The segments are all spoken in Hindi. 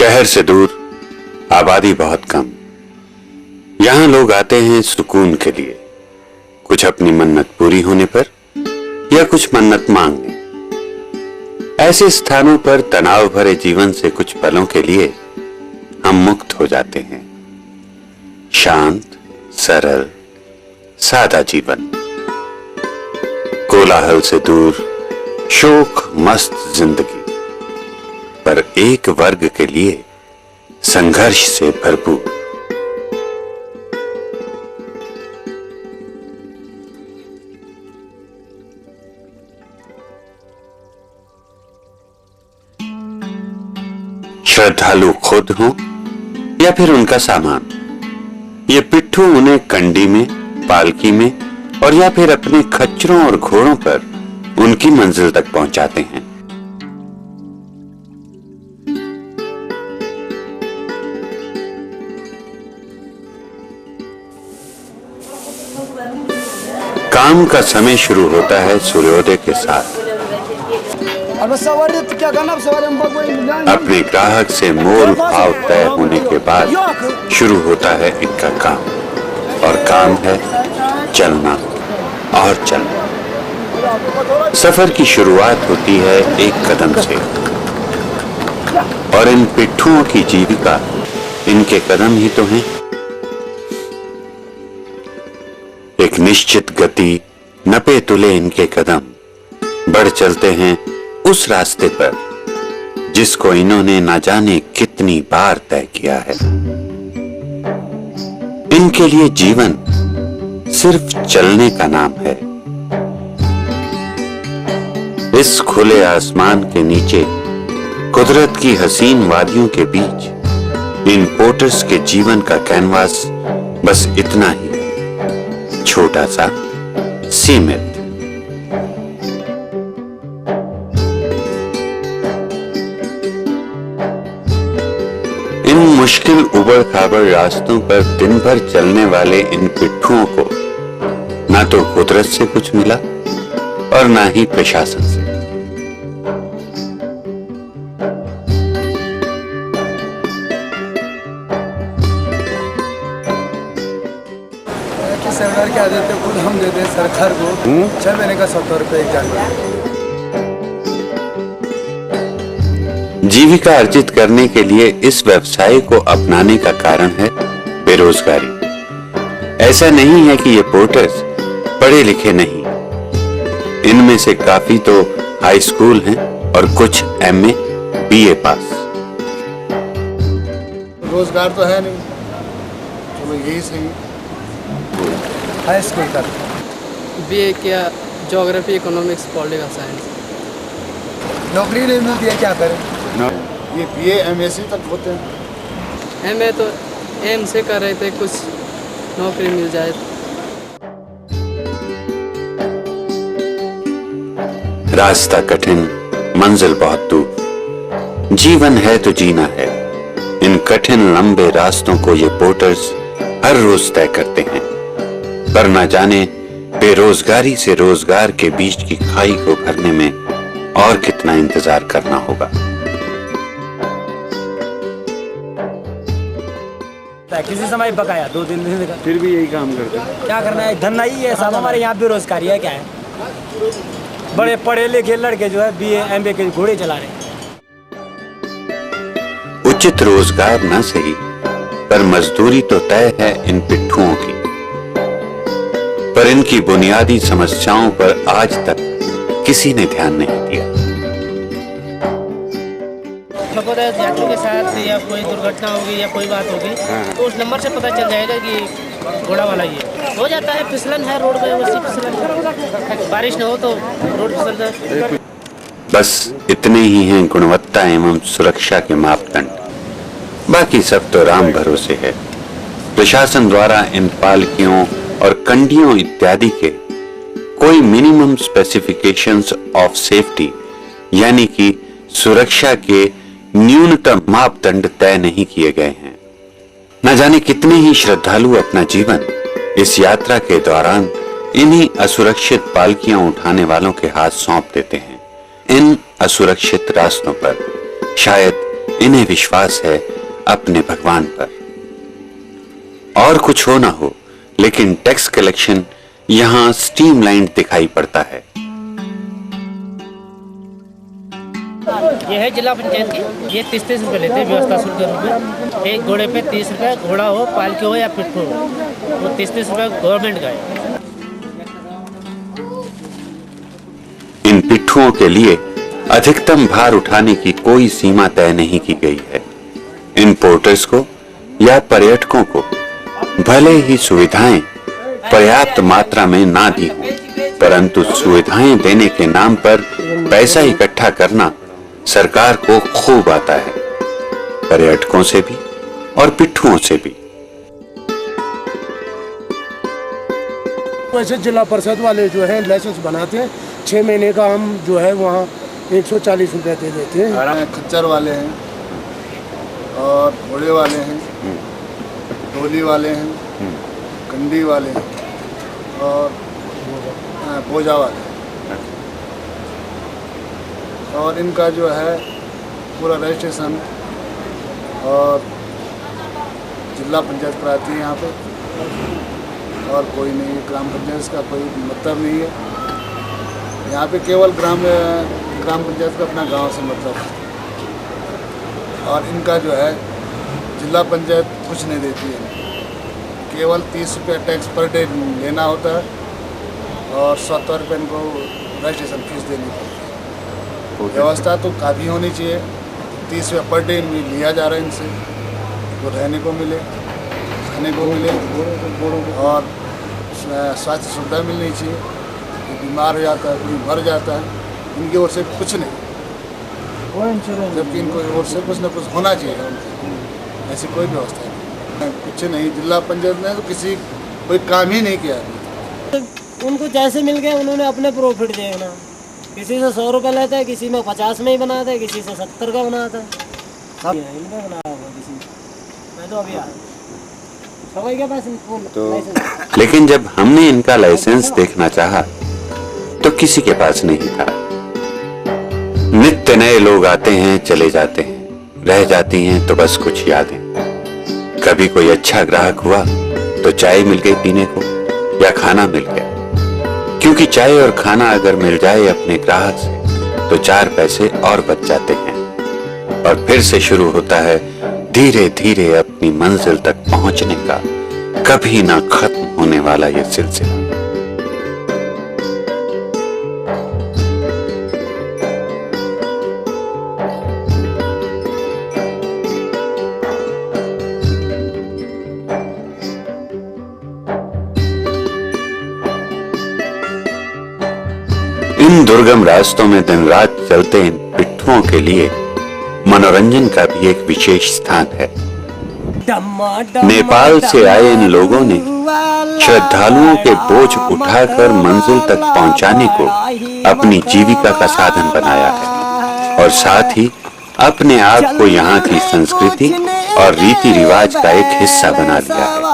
शहर से दूर, आबादी बहुत कम। यहाँ लोग आते हैं सुकून के लिए, कुछ अपनी मन्नत पूरी होने पर या कुछ मन्नत मांगने। ऐसे स्थानों पर तनाव भरे जीवन से कुछ पलों के लिए हम मुक्त हो जाते हैं। शांत, सरल, सादा जीवन, कोलाहल से दूर, शोक मस्त जिंदगी, पर एक वर्ग के लिए संघर्ष से भरपूर। श्रद्धालु खुद हों या फिर उनका सामान, ये पिट्ठू उन्हें कंडी में, पालकी में और या फिर अपने खच्चरों और घोड़ों पर उनकी मंजिल तक पहुंचाते हैं। काम का समय शुरू होता है सूर्योदय के साथ। अपने ग्राहक से मोल भाव तय होने के बाद शुरू होता है इनका काम, और काम है चलना और चलना। सफर की शुरुआत होती है एक कदम से, और इन पिट्ठुओं की जीविका इनके कदम ही तो हैं। एक निश्चित गति, नपे तुले इनके कदम बढ़ चलते हैं उस रास्ते पर जिसको इन्होंने ना जाने कितनी बार तय किया है। इनके लिए जीवन सिर्फ चलने का नाम है। इस खुले आसमान के नीचे, कुदरत की हसीन वादियों के बीच, इन पोर्टर्स के जीवन का कैनवास बस इतना ही, छोटा सा, सीमित। इन मुश्किल उबड़ खाबड़ रास्तों पर दिन भर चलने वाले इन पिट्ठुओं को ना तो कुदरत से कुछ मिला और ना ही प्रशासन से। सरकार क्या देते, खुद हम देते हैं सरकार को 6 महीने का 70 रुपए एक जानवर। जीविका अर्जित करने के लिए इस व्यवसाय को अपनाने का कारण है बेरोजगारी। ऐसा नहीं है कि ये पोर्टर्स पढ़े लिखे नहीं, इनमें से काफी तो हाई स्कूल हैं और कुछ MA, BA पास। रोजगार तो है नहीं, चलो यही सही। हाई स्कूल का BA किया, ज्योग्राफी, इकोनॉमिक्स, पॉलिटिकल साइंस। नौकरी नहीं मिलती है, क्या करें? ये BA MSc तक होते हैं। MA तो एम से कर रहे थे, कुछ नौकरी मिल जाए। रास्ता कठिन, मंजिल बहुत दूर, जीवन है तो जीना है। इन कठिन लंबे रास्तों को ये पोर्टर्स हर रोज तय करते हैं, पर न जाने बेरोजगारी से रोजगार के बीच की खाई को भरने में और कितना इंतजार करना होगा। किसी समय बकाया 2-3 दिन का, फिर भी यही काम करते हैं। क्या करना है, धंधा ही है साहब। हमारे यहाँ बेरोजगारी है, क्या है, बड़े पढ़े लिखे लड़के जो है BA MA के घोड़े चला रहे हैं। उचित रोजगार न सही, पर मजदूरी तो तय है इन पिट्ठुओं की। पर इनकी बुनियादी समस्याओं पर आज तक किसी ने ध्यान नहीं दिया। यात्रियों के साथ या कोई दुर्घटना होगी या कोई बात होगी तो उस नंबर से पता चल जाएगा कि घोड़ा वाला ये हो जाता है। फिसलन है रोड पे, वैसे फिसलन, बारिश न हो तो रोड फिसलता है। बस इतने ही हैं गुणवत्ता एवं सुरक्षा के मापदंड, बाकी सब तो राम भरोसे है। प्रशासन द्वारा इन पालकियों और कंडियों इत्यादि के कोई मिनिमम स्पेसिफिकेशंस ऑफ सेफ्टी यानी कि सुरक्षा के न्यूनतम मापदंड तय नहीं किए गए हैं। न जाने कितने ही श्रद्धालु अपना जीवन इस यात्रा के दौरान इन्हीं असुरक्षित पालकियां उठाने वालों के हाथ सौंप देते हैं। इन असुरक्षित रास्तों पर शायद इन्हें विश्वास है अपने भगवान पर। और कुछ हो ना हो, लेकिन टैक्स कलेक्शन यहां स्ट्रीमलाइंड दिखाई पड़ता है। ये है जिला पंचायत की। ये 30-30 रुपये लेते हैं व्यवस्था शुल्क के रूप में। एक घोड़े पे 30 रुपये, घोड़ा हो, पालकी हो या पिट्ठू हो, वो 30-30 रुपये गवर्नमेंट का है। इन पिट्ठुओं के लिए अधिकतम भार उठाने की कोई सीमा तय नहीं की गई है। इन पोर्टर्स को या पर्यटकों को भले ही सुविधाएं पर्याप्त मात्रा में ना दी हो, परंतु सुविधाएं देने के नाम पर पैसा इकट्ठा करना सरकार को खूब आता है, पर्यटकों से भी और पिट्ठुओं से भी। वैसे जिला परिषद वाले जो है लाइसेंस बनाते हैं, 6 महीने का हम जो है वहाँ 140 रुपये दे देते हैं। खच्चर वाले हैं और घोड़े वाले हैं, डोली वाले हैं, कंडी वाले हैं और बोझा वाले हैं। और इनका जो है पूरा रजिस्ट्रेशन और जिला पंचायत कराती है यहाँ पे, और कोई नहीं, ग्राम पंचायत का कोई मतलब नहीं है यहाँ पे। केवल ग्राम पंचायत का अपना गांव से मतलब है। और इनका जो है जिला पंचायत कुछ नहीं देती है, केवल 30 रुपये टैक्स पर डे लेना होता है और 70 रुपये इनको रजिस्ट्रेशन फीस देनी पड़ती है। व्यवस्था तो काफ़ी होनी चाहिए। 30 रुपये पर डे लिया जा रहा है इनसे, तो रहने को मिले, खाने को मिले और स्वास्थ्य सुविधा मिलनी चाहिए। कोई बीमार हो जाता है, कोई मर जाता है, इनकी ओर से कुछ नहीं, जबकि इनको ओर से कुछ न कुछ होना चाहिए। ऐसी कोई व्यवस्था नहीं, कुछ नहीं। जिला पंचायत ने तो कोई काम ही नहीं किया। उनको जैसे मिल गए उन्होंने अपने प्रॉफिट देखना, किसी से 100 रुपये लेते हैं, किसी में 50 में ही बनाते हैं, किसी से 70 का बनाता है। इनका बनाया हुआ किसी मैं तो अभी सवाई के पास तो। लेकिन जब हमने इनका लाइसेंस देखना चाहा तो किसी के पास नहीं था। नित्य नए लोग आते हैं, चले जाते हैं, रह जाती हैं तो बस कुछ यादें। कभी कोई अच्छा ग्राहक हुआ तो चाय मिल गई पीने को या खाना मिल गया, क्योंकि चाय और खाना अगर मिल जाए अपने ग्राहक से तो 4 पैसे और बच जाते हैं। और फिर से शुरू होता है धीरे धीरे अपनी मंजिल तक पहुंचने का कभी ना खत्म होने वाला ये सिलसिला। इन दुर्गम रास्तों में दिन रात चलते इन पिट्ठुओं के लिए मनोरंजन का भी एक विशेष स्थान है। नेपाल से आए इन लोगों ने श्रद्धालुओं के बोझ उठाकर मंजिल तक पहुंचाने को अपनी जीविका का साधन बनाया है और साथ ही अपने आप को यहाँ की संस्कृति और रीति रिवाज का एक हिस्सा बना लिया है।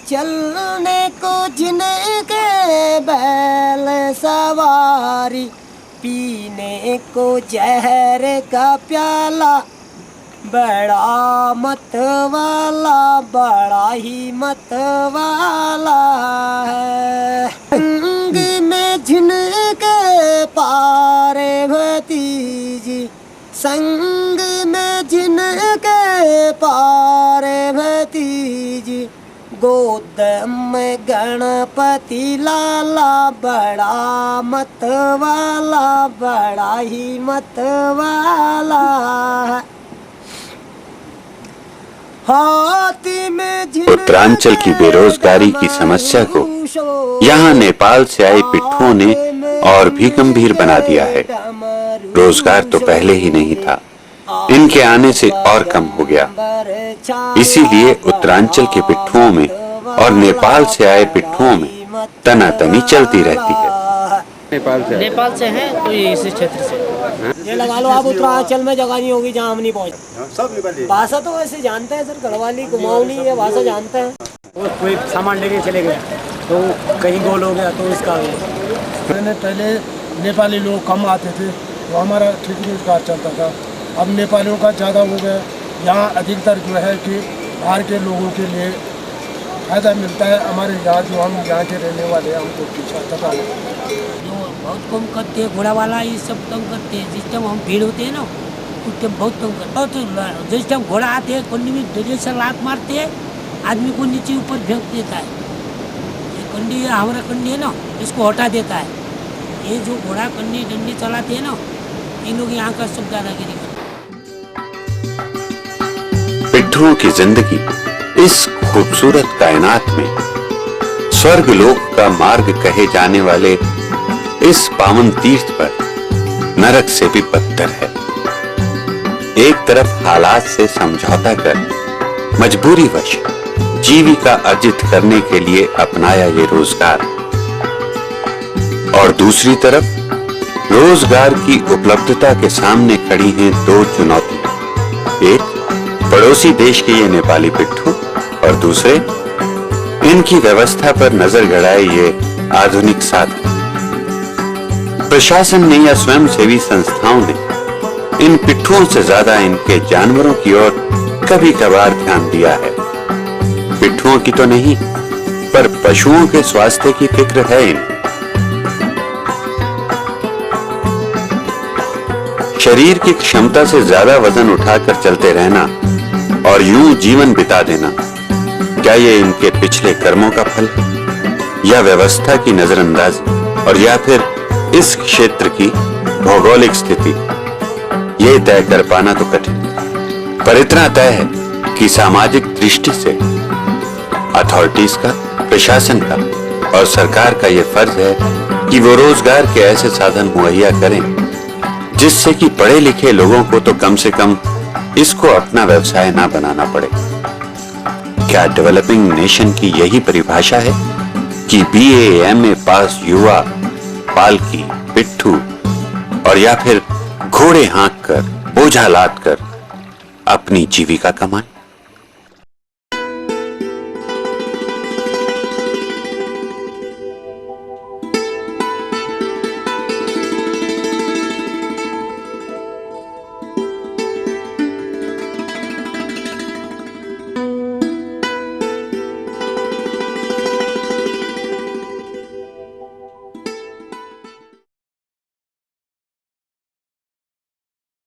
चलने को जिनके बैल सवारी, पीने को जहर का प्याला, बड़ा मत वाला, बड़ा ही मत वाला है। संग में जिनके पारे भतीजी, संग में जिनके पारे भतीजी, गोद में गणपति लाला, बड़ा मत वाला, बड़ा ही मत वाला। हाथी में उत्तरांचल की बेरोजगारी की समस्या को यहाँ नेपाल से आए पिट्ठुओं ने और भी गंभीर बना दिया है। रोजगार तो पहले ही नहीं था, इनके आने से और कम हो गया। इसीलिए उत्तरांचल के पिट्ठुओं में और नेपाल से आए पिट्ठुओं में तनातनी चलती रहती है। नेपाल से हैं, कोई इसी क्षेत्र से। ये लगा लो आप उत्तरांचल में जगह नहीं होगी जहाँ हम नहीं पहुँच। भाषा तो वैसे जानते हैं सर, गढ़वाली कुमाऊनी ये भाषा जानते हैं। कोई सामान लेके चले गए तो कहीं गोल हो गया तो इसका पहले नेपाली लोग कम आते थे तो हमारा ठीक रोजगार चलता था। अब नेपालियों का ज़्यादा हो गया। यहाँ अधिकतर जो है कि बाहर के लोगों के लिए फ़ायदा मिलता है। हमारे यहाँ जो हम यहाँ के रहने वाले हैं हमको पीछा तक जो बहुत कम करते हैं, घोड़ा वाला ये सब कम करते हैं। जिस टाइम हम भीड़ होते हैं ना उस टाइम बहुत कम करते हैं। बहुत जिस टाइम घोड़ा आते हैं कंडी में डंडे से लात मारते हैं, आदमी को नीचे ऊपर फेंक देता है। ये कंडी है, हमारा कंडी है ना, इसको हटा देता है। ये जो घोड़ा कंडी डंडी चलाते हैं ना, इन लोग यहाँ का सब दादागिरी करते हैं। पिट्ठुओं की जिंदगी इस खूबसूरत कायनात में स्वर्ग लोक का मार्ग कहे जाने वाले इस पावन तीर्थ पर नरक से भी बदतर है। एक तरफ हालात से समझौता कर मजबूरीवश जीविका अर्जित करने के लिए अपनाया ये रोजगार, और दूसरी तरफ रोजगार की उपलब्धता के सामने खड़ी हैं दो चुनौतियां। एक पड़ोसी देश के ये नेपाली पिट्ठू, और दूसरे इनकी व्यवस्था पर नजर गड़ाए ये आधुनिक साधन। प्रशासन ने या स्वयंसेवी संस्थाओं ने इन पिट्ठुओं से ज्यादा इनके जानवरों की ओर कभी कभार ध्यान दिया है। पिट्ठुओं की तो नहीं, पर पशुओं के स्वास्थ्य की फिक्र है इन्हें। शरीर की क्षमता से ज्यादा वजन उठाकर चलते रहना और यूं जीवन बिता देना, क्या ये इनके पिछले कर्मों का फल है, या व्यवस्था की नजरअंदाजी, और या फिर इस क्षेत्र की भौगोलिक स्थिति? ये तय कर पाना तो कठिन, पर इतना तय है कि सामाजिक दृष्टि से अथॉरिटीज का, प्रशासन का और सरकार का यह फर्ज है कि वो रोजगार के ऐसे साधन मुहैया करें जिससे कि पढ़े लिखे लोगों को तो कम से कम इसको अपना व्यवसाय ना बनाना पड़े। क्या डेवलपिंग नेशन की यही परिभाषा है कि BA MA पास युवा पालकी, पिट्ठू और या फिर घोड़े हाँक कर, बोझा लाद कर अपनी जीविका कमाएं?